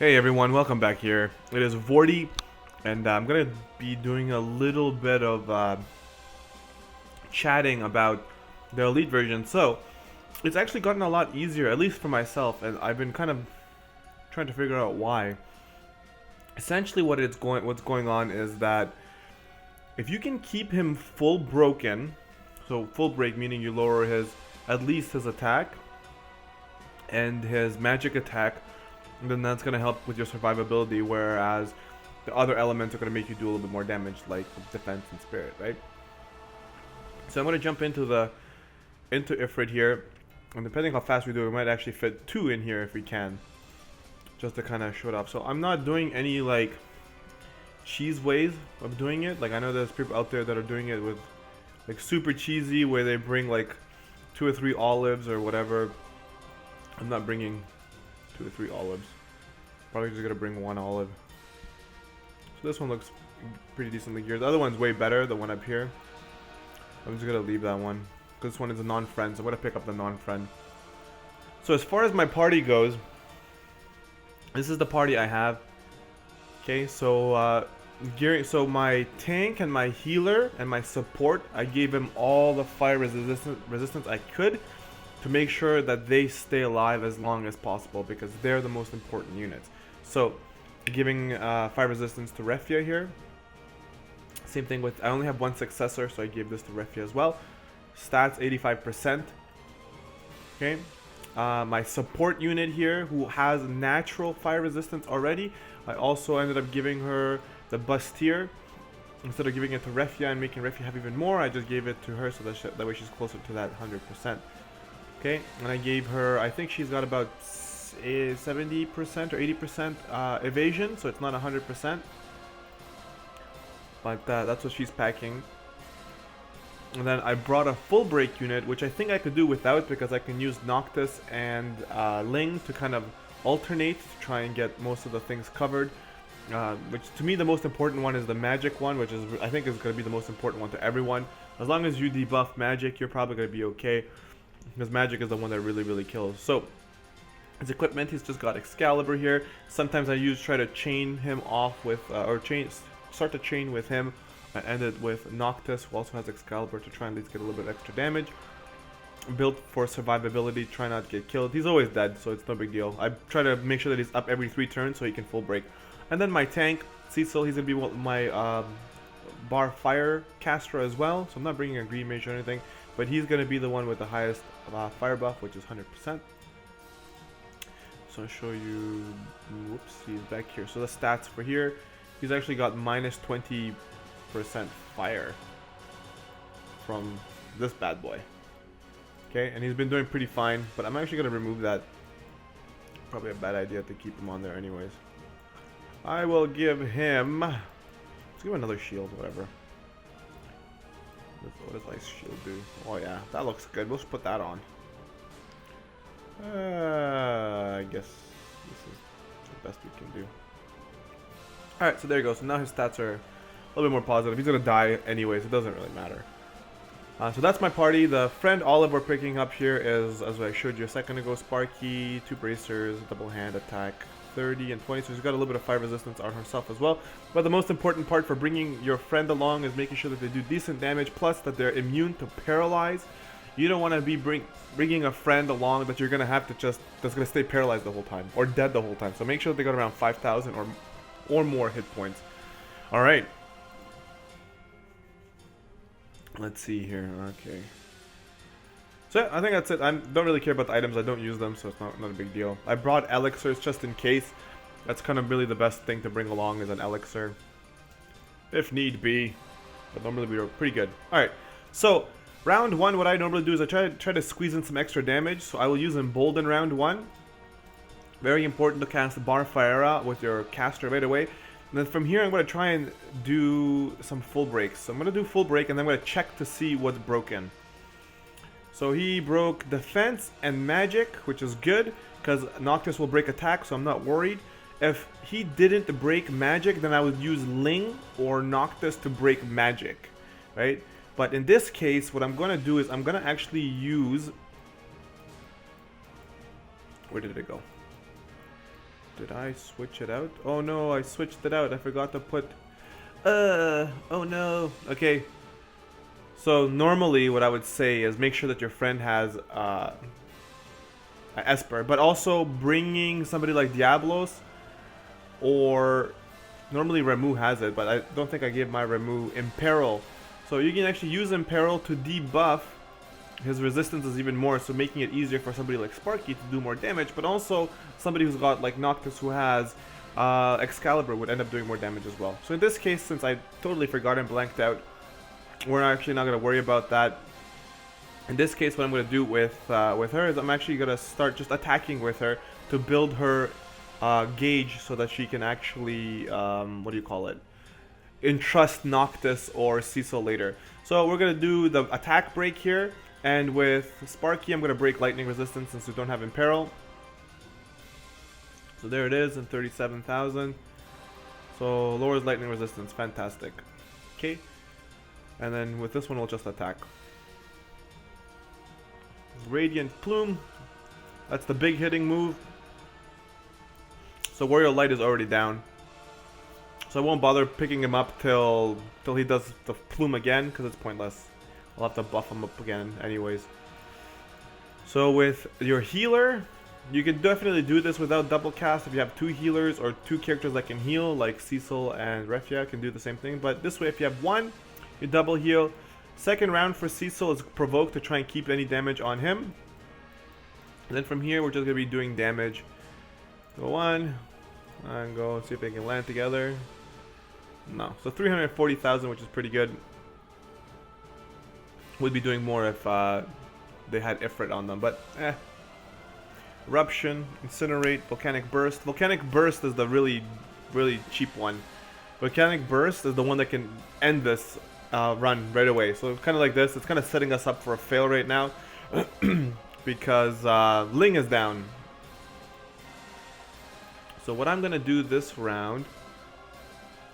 Hey everyone, welcome back here. It is Vortie, and I'm gonna be doing a little bit of chatting about the Elite version. So, it's actually gotten a lot easier, at least for myself, and I've been kind of trying to figure out why. Essentially, what's going on is that if you can keep him full broken, so full break meaning you lower at least his attack and his magic attack, then that's going to help with your survivability, whereas the other elements are going to make you do a little bit more damage, like defense and spirit, right? So I'm going to jump into Ifrit here, and depending how fast we do, we might actually fit 2 in here if we can, just to kind of show it off. So I'm not doing any like cheese ways of doing it. Like I know there's people out there that are doing it with like super cheesy, where they bring like 2 or 3 olives or whatever. I'm not bringing 2 or 3 olives. Probably just gonna bring 1 olive. So this one looks pretty decently geared. The other one's way better, the one up here. I'm just gonna leave that one, because this one is a non-friend, so I'm gonna pick up the non-friend. So as far as my party goes, this is the party I have. Okay, so so my tank and my healer and my support, I gave him all the fire resistance I could, to make sure that they stay alive as long as possible, because they're the most important units. So, giving fire resistance to Refia here. Same thing with, I only have 1 successor, so I gave this to Refia as well. Stats 85%. Okay. My support unit here, who has natural fire resistance already, I also ended up giving her the Bustier. Instead of giving it to Refia and making Refia have even more, I just gave it to her, so that way she's closer to that 100%. Okay, and I gave her, I think she's got about 70% or 80% evasion, so it's not 100%. But that's what she's packing. And then I brought a full break unit, which I think I could do without, because I can use Noctis and Ling to kind of alternate to try and get most of the things covered. Which to me the most important one is the magic one, which is I think is going to be the most important one to everyone. As long as you debuff magic, you're probably going to be okay, because magic is the one that really kills. So his equipment, he's just got Excalibur here. Sometimes I try to chain him off with start to chain with him. I ended with Noctis, who also has Excalibur, to try and at least get a little bit extra damage. Built for survivability, try not to get killed. He's always dead, so it's no big deal. I try to make sure that he's up every 3 turns so he can full break. And then my tank, Cecil, he's going to be my bar fire caster as well. So I'm not bringing a green mage or anything, but he's going to be the one with the highest fire buff, which is 100%. So I'll show you, whoops, he's back here. So the stats for here, he's actually got minus 20% fire from this bad boy. Okay, and he's been doing pretty fine, but I'm actually going to remove that. Probably a bad idea to keep him on there anyways. I will give him, let's give him another shield, whatever. What does Ice Shield do? Oh yeah, that looks good. We'll just put that on. I guess this is the best we can do. Alright, so there you go. So now his stats are a little bit more positive. He's going to die anyways. It doesn't really matter. So that's my party. The friend Olive we're picking up here is, as I showed you a second ago, Sparky, 2 bracers, double hand attack, 30 and 20. So she's got a little bit of fire resistance on herself as well. But the most important part for bringing your friend along is making sure that they do decent damage, plus that they're immune to paralyze. You don't want to be bringing a friend along that you're going to have to that's going to stay paralyzed the whole time, or dead the whole time. So make sure that they got around 5,000 or more hit points. Alright. Let's see here. Okay. So yeah, I think that's it. I don't really care about the items. I don't use them, so it's not a big deal. I brought elixirs just in case. That's kind of really the best thing to bring along, is an elixir, if need be. But normally we're pretty good. Alright. So round 1, what I normally do is I try to squeeze in some extra damage. So I will use Embolden round 1. Very important to cast Bar Fiera with your caster right away. And then from here, I'm going to try and do some full breaks. So I'm going to do full break, and then I'm going to check to see what's broken. So he broke defense and magic, which is good, because Noctis will break attack, so I'm not worried. If he didn't break magic, then I would use Ling or Noctis to break magic, right? But in this case, what I'm going to do is I'm going to actually use... Where did it go? Did I switch it out? Oh no, I switched it out. I forgot to put... oh no. Okay. So normally what I would say is make sure that your friend has an Esper. But also bringing somebody like Diablos or... Normally Remu has it, but I don't think I gave my Remu Imperil. So you can actually use Imperil to debuff his resistance is even more, so making it easier for somebody like Sparky to do more damage, but also somebody who's got like Noctis who has Excalibur would end up doing more damage as well. So in this case, since I totally forgot and blanked out, we're actually not going to worry about that. In this case, what I'm going to do with her is I'm actually going to start just attacking with her to build her gauge so that she can actually, what do you call it? Entrust Noctis or Cecil later. So we're going to do the attack break here. And with Sparky, I'm going to break lightning resistance since we don't have Imperil. So there it is in 37,000. So lowers lightning resistance. Fantastic. Okay. And then with this one, we'll just attack. Radiant Plume. That's the big hitting move. So Warrior Light is already down. So I won't bother picking him up till he does the Plume again, because it's pointless. I'll have to buff him up again anyways. So with your healer, you can definitely do this without double cast. If you have two healers or two characters that can heal, like Cecil and Refia can do the same thing. But this way, if you have one, you double heal. Second round for Cecil is Provoke to try and keep any damage on him. And then from here, we're just going to be doing damage. Go one, and go see if they can land together. No. So 340,000, which is pretty good. Would be doing more if they had Ifrit on them, but Eruption, Incinerate, Volcanic Burst. Volcanic Burst is the really cheap one. Volcanic Burst is the one that can end this run right away. So kind of like this, it's kind of setting us up for a fail right now because Ling is down. So what I'm gonna do this round,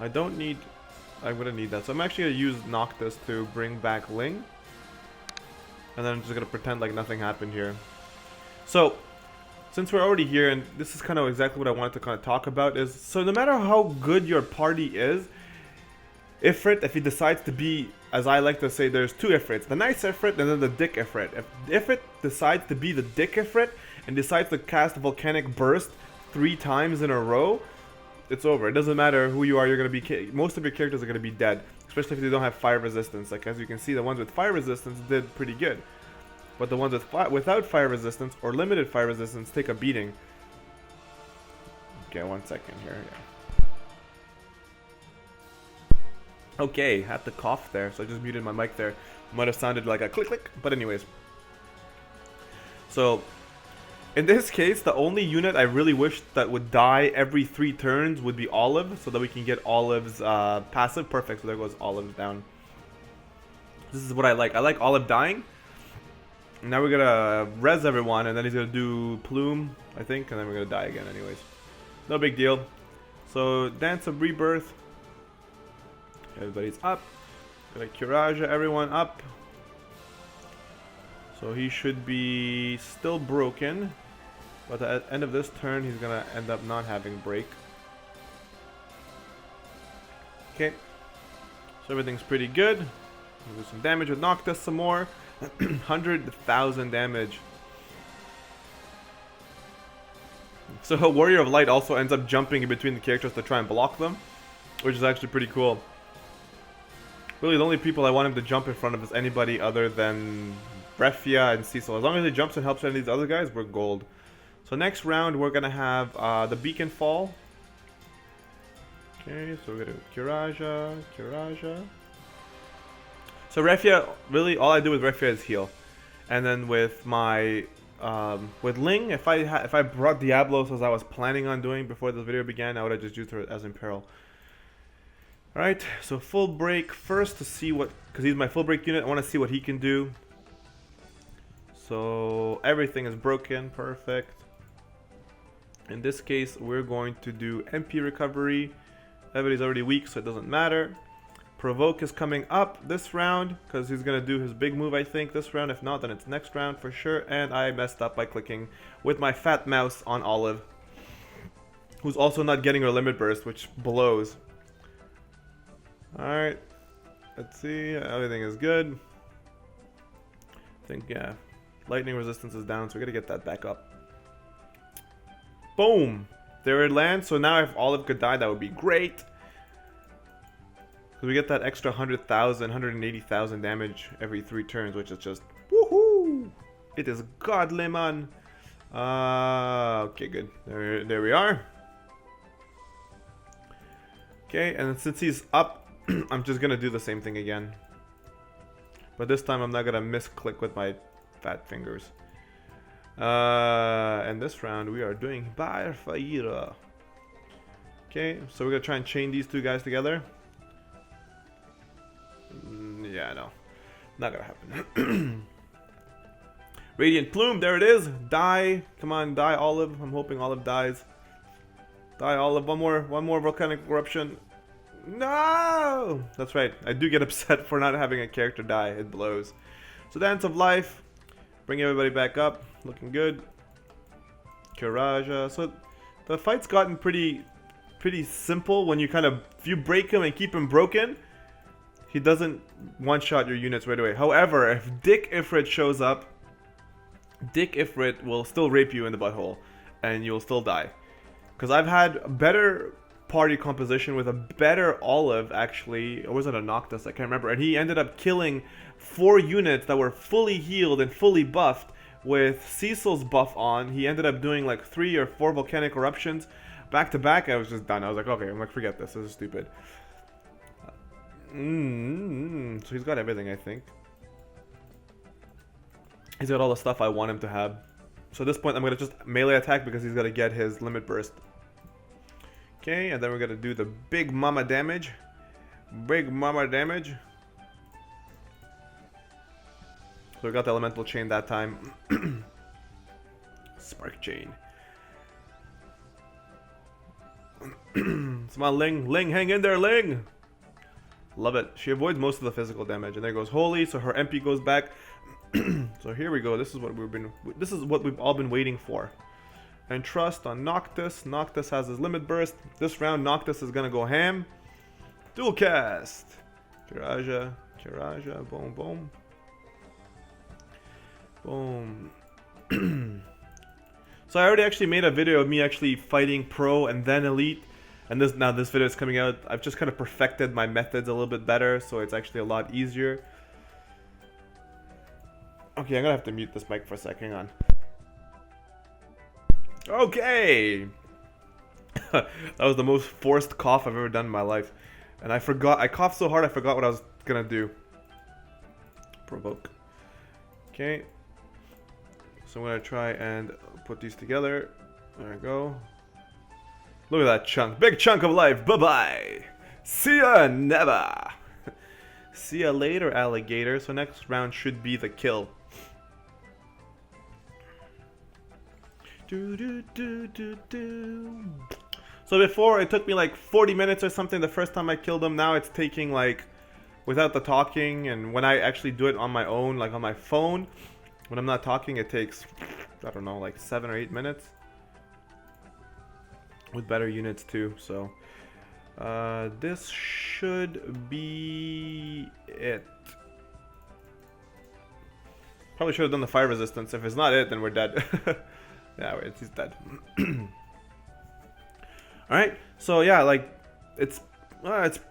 I'm gonna need that. So I'm actually gonna use Noctis to bring back Ling. And then I'm just going to pretend like nothing happened here. So, since we're already here, and this is kind of exactly what I wanted to kind of talk about, is so no matter how good your party is, Ifrit, if he decides to be, as I like to say, there's two Ifrits. The nice Ifrit and then the dick Ifrit. If Ifrit decides to be the dick Ifrit and decides to cast Volcanic Burst 3 times in a row, it's over. It doesn't matter who you are, you're going to be, most of your characters are going to be dead. Especially if they don't have fire resistance. Like as you can see, the ones with fire resistance did pretty good. But the ones without fire resistance or limited fire resistance take a beating. Okay, 1 second here. Yeah. Okay, had to cough there, so I just muted my mic there. Might have sounded like a click click, but anyways. So, in this case, the only unit I really wish that would die every 3 turns would be Olive, so that we can get Olive's passive. Perfect, so there goes Olive down. This is what I like. I like Olive dying. Now we're gonna res everyone, and then he's gonna do Plume, I think, and then we're gonna die again anyways. No big deal. So, Dance of Rebirth. Everybody's up. Gonna Kiraja everyone up. So he should be still broken, but at the end of this turn he's gonna end up not having break. Okay, so everything's pretty good. We'll do some damage with Noctis some more. 100,000 damage. So Warrior of Light also ends up jumping in between the characters to try and block them, which is actually pretty cool. Really, the only people I want him to jump in front of is anybody other than Refia and Cecil. As long as he jumps and helps any of these other guys, we're gold. So next round, we're going to have the Beacon Fall. Okay, so we're going to Kiraja. So Refia, really, all I do with Refia is heal. And then with my, with Ling, if I brought Diablos as I was planning on doing before this video began, I would have just used her as Imperil. Alright, so full break first to see what, because he's my full break unit, I want to see what he can do. So everything is broken, perfect. In this case, we're going to do MP recovery. Everybody's already weak, so it doesn't matter. Provoke is coming up this round, because he's going to do his big move, I think, this round. If not, then it's next round for sure. And I messed up by clicking with my fat mouse on Olive. who's also not getting her limit burst, which blows. Alright. Let's see. Everything is good. I think, yeah. Lightning resistance is down, so we gotta get that back up. Boom! There it lands. So now if Olive could die, that would be great. So we get that extra 100,000, 180,000 damage every 3 turns, which is just woohoo! It is godly, man. Okay, good. There we are. Okay, and since he's up, I'm just gonna do the same thing again. But this time I'm not gonna misclick with my fat fingers. And this round we are doing Bar Fire. Okay, so we're gonna try and chain these 2 guys together. Yeah, no. Not gonna happen. Radiant Plume, there it is. Die. Come on, die, Olive. I'm hoping Olive dies. Die, Olive. One more volcanic eruption. No! That's right. I do get upset for not having a character die. It blows. So Dance of Life. Bring everybody back up. Looking good. Kiraja. So the fight's gotten pretty simple when you if you break him and keep him broken, he doesn't one-shot your units right away. However, if Dick Ifrit shows up, Dick Ifrit will still rape you in the butthole, and you'll still die. Because I've had better party composition with a better Olive, actually, or was it a Noctis? I can't remember. And he ended up killing 4 units that were fully healed and fully buffed with Cecil's buff on. He ended up doing like 3 or 4 volcanic eruptions back to back. I was just done. I was like, okay, I'm like, forget this. This is stupid. So he's got everything, I think. He's got all the stuff I want him to have. So at this point, I'm going to just melee attack because he's got to get his limit burst. Okay, and then we're going to do the big mama damage. Big mama damage. So we got the elemental chain that time. Spark chain. Come on, Ling. Ling, hang in there, Ling. Love it. She avoids most of the physical damage. And there goes Holy, so her MP goes back. So here we go. This is what we've all been waiting for. And trust on Noctis. Noctis has his limit burst. This round Noctis is gonna go ham. Dual cast. Kiraja. Boom, boom. Boom. So I already actually made a video of me actually fighting pro and then elite. And now this video is coming out. I've just kind of perfected my methods a little bit better, so it's actually a lot easier. Okay, I'm gonna have to mute this mic for a sec. Hang on. Okay. That was the most forced cough I've ever done in my life. And I coughed so hard I forgot what I was gonna do. Provoke. Okay. So I'm gonna try and put these together. There we go. Look at that chunk. Big chunk of life. Bye-bye. See ya never. See ya later, alligator. So next round should be the kill. So before, it took me like 40 minutes or something the first time I killed him. Now it's taking like, without the talking, and when I actually do it on my own, like on my phone, when I'm not talking, it takes, I don't know, like 7 or 8 minutes. With better units too, so this should be it. Probably should have done the fire resistance. If it's not it, then we're dead. Yeah, wait, he's dead. Alright, so yeah, like, it's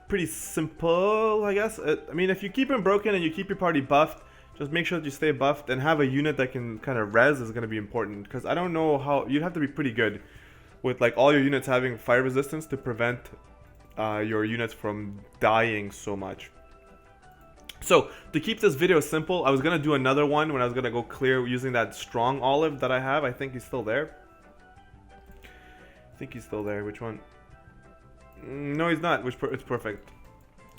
pretty simple, I guess. I mean, if you keep him broken and you keep your party buffed, just make sure that you stay buffed and have a unit that can kind of res is going to be important. Because I don't know how, you'd have to be pretty good with like all your units having fire resistance to prevent your units from dying so much. So to keep this video simple, I was gonna do another one when I was gonna go clear using that strong olive that I have. I think he's still there. Which one? No, he's not. It's perfect.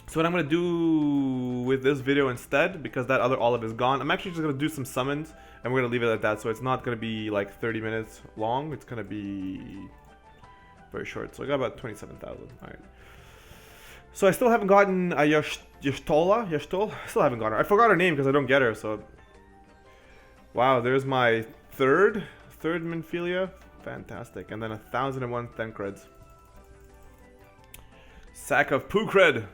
So what I'm gonna do with this video instead, because that other olive is gone, I'm actually just gonna do some summons and we're gonna leave it at that. So it's not gonna be like 30 minutes long. It's gonna be very short. So I got about 27,000. All right. So I still haven't gotten a Yashtol. Still haven't gotten her. I forgot her name because I don't get her. So wow, there's my third Minfilia. Fantastic. And then 1,001 Thancreds. Sack of poo cred.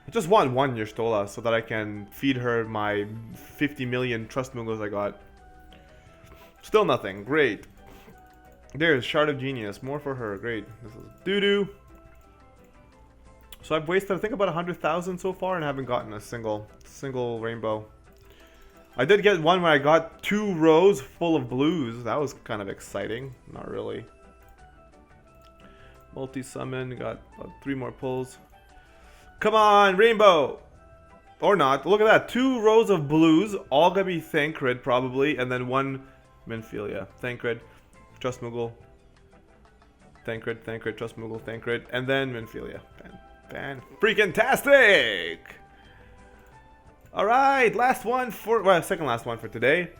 I just want one Y'shtola so that I can feed her my 50 million trust Moogles I got. Still nothing. Great. There's Shard of Genius. More for her. Great. This is doo-doo. So I've wasted, I think, about 100,000 so far and haven't gotten a single rainbow. I did get one where I got 2 rows full of blues. That was kind of exciting. Not really. Multi-summon. Got 3 more pulls. Come on, rainbow! Or not. Look at that. 2 rows of blues. All gonna be Thancred, probably. And then 1 Minfilia. Thancred. Trust Moogle. Thancred, Thancred, Trust Moogle, Thancred. And then Minfilia. Freaking-tastic! Alright, last one for, well, second last one for today.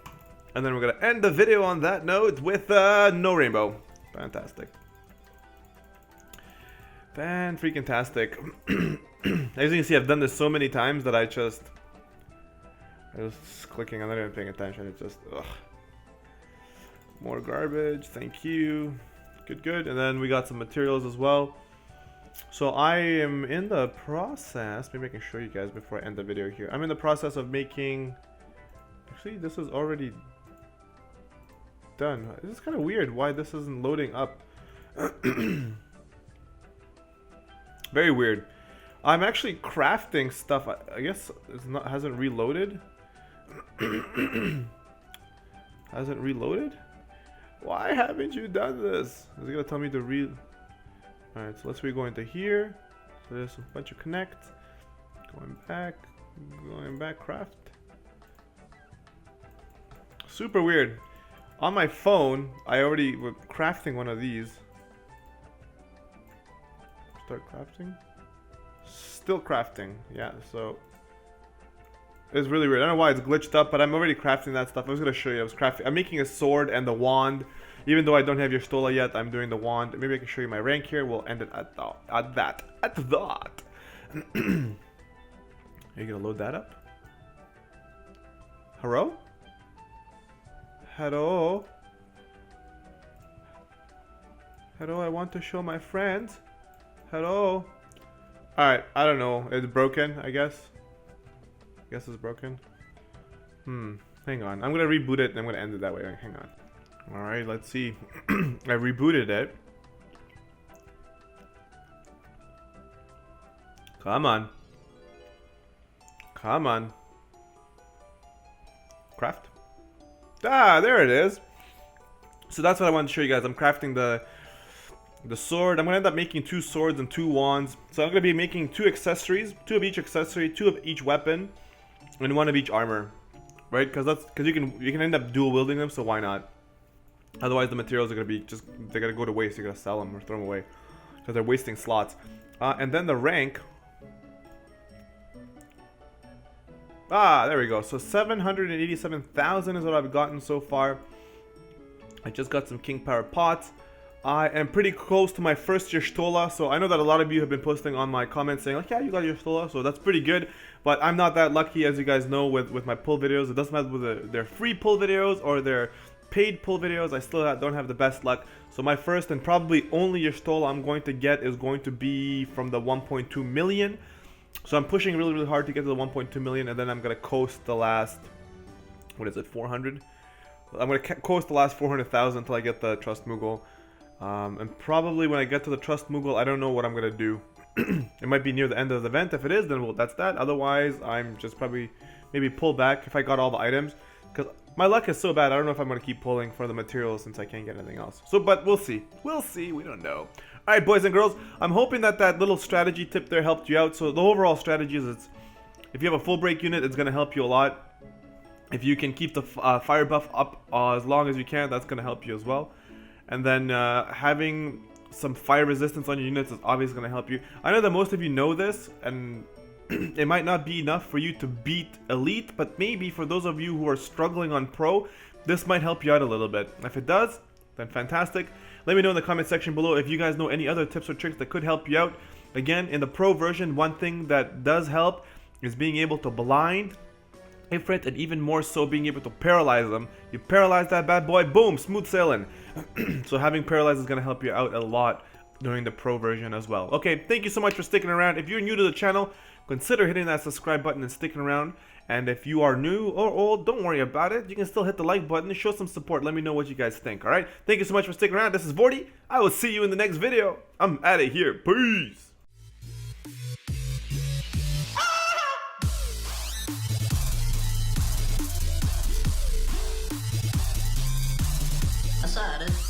And then we're gonna end the video on that note with no rainbow. Fantastic. Freaking-tastic. As you can see, I've done this so many times that I was clicking, I'm not even paying attention, it's just, ugh. More garbage, thank you. Good, good. And then we got some materials as well. So I am in the process, maybe I can show you guys before I end the video here. I'm in the process of making, actually this is already done. This is kind of weird why this isn't loading up. Very weird. I'm actually crafting stuff. I guess it's not, hasn't reloaded. Hasn't reloaded? Why haven't you done this? Is it gonna tell me to Alright, so let's go into here. So there's a bunch of connect. Going back, craft. Super weird. On my phone, I already was crafting one of these. Start crafting. Still crafting, yeah, so it's really weird. I don't know why it's glitched up, but I'm already crafting that stuff. I was gonna show you. I'm making a sword and the wand. Even though I don't have Y'shtola yet, I'm doing the wand. Maybe I can show you my rank here. We'll end it at that. Are you gonna load that up? Hello? Hello? Hello, I want to show my friends. Hello? Alright, I don't know. It's broken, I guess. I guess it's broken. Hang on. I'm gonna reboot it and I'm gonna end it that way. Hang on. Alright, let's see. I rebooted it. Come on. Come on. Craft. Ah, there it is. So that's what I wanted to show you guys. I'm crafting the sword. I'm going to end up making 2 swords and 2 wands. So I'm going to be making 2 accessories. 2 of each accessory, 2 of each weapon, and 1 of each armor. Right? Because you can end up dual wielding them, so why not? Otherwise the materials are going to be they're going to go to waste. You're going to sell them or throw them away. Because they're wasting slots. And then the rank. Ah, there we go. So 787,000 is what I've gotten so far. I just got some King Power pots. I am pretty close to my first Y'shtola, so I know that a lot of you have been posting on my comments saying like, yeah, you got Y'shtola, so that's pretty good. But I'm not that lucky, as you guys know, with my pull videos. It doesn't matter whether they're free pull videos or they're paid pull videos. I still don't have the best luck. So my first and probably only Y'shtola I'm going to get is going to be from the 1.2 million. So I'm pushing really, really hard to get to the 1.2 million, and then I'm going to coast the last, what is it, 400? I'm going to coast the last 400,000 until I get the Trust Moogle. And probably when I get to the Trust Moogle, I don't know what I'm going to do. It might be near the end of the event. If it is, then that's that. Otherwise, I'm just probably maybe pull back if I got all the items. Because my luck is so bad, I don't know if I'm going to keep pulling for the materials since I can't get anything else. So, but we'll see. We'll see. We don't know. Alright, boys and girls, I'm hoping that little strategy tip there helped you out. So the overall strategy is if you have a full break unit, it's going to help you a lot. If you can keep the fire buff up as long as you can, that's going to help you as well. And then having some fire resistance on your units is obviously going to help you. I know that most of you know this, and it might not be enough for you to beat Elite, but maybe for those of you who are struggling on Pro, this might help you out a little bit. If it does, then fantastic. Let me know in the comment section below if you guys know any other tips or tricks that could help you out. Again, in the Pro version, one thing that does help is being able to blind Ifrit, and even more so being able to paralyze them. You paralyze that bad boy, boom, smooth sailing. So having paralyze is going to help you out a lot during the pro version as well. Okay, thank you so much for sticking around. If you're new to the channel, consider hitting that subscribe button and sticking around. And if you are new or old, don't worry about it. You can still hit the like button and show some support. Let me know what you guys think, alright? Thank you so much for sticking around. This is Vortie. I will see you in the next video. I'm out of here. Peace. I saw it.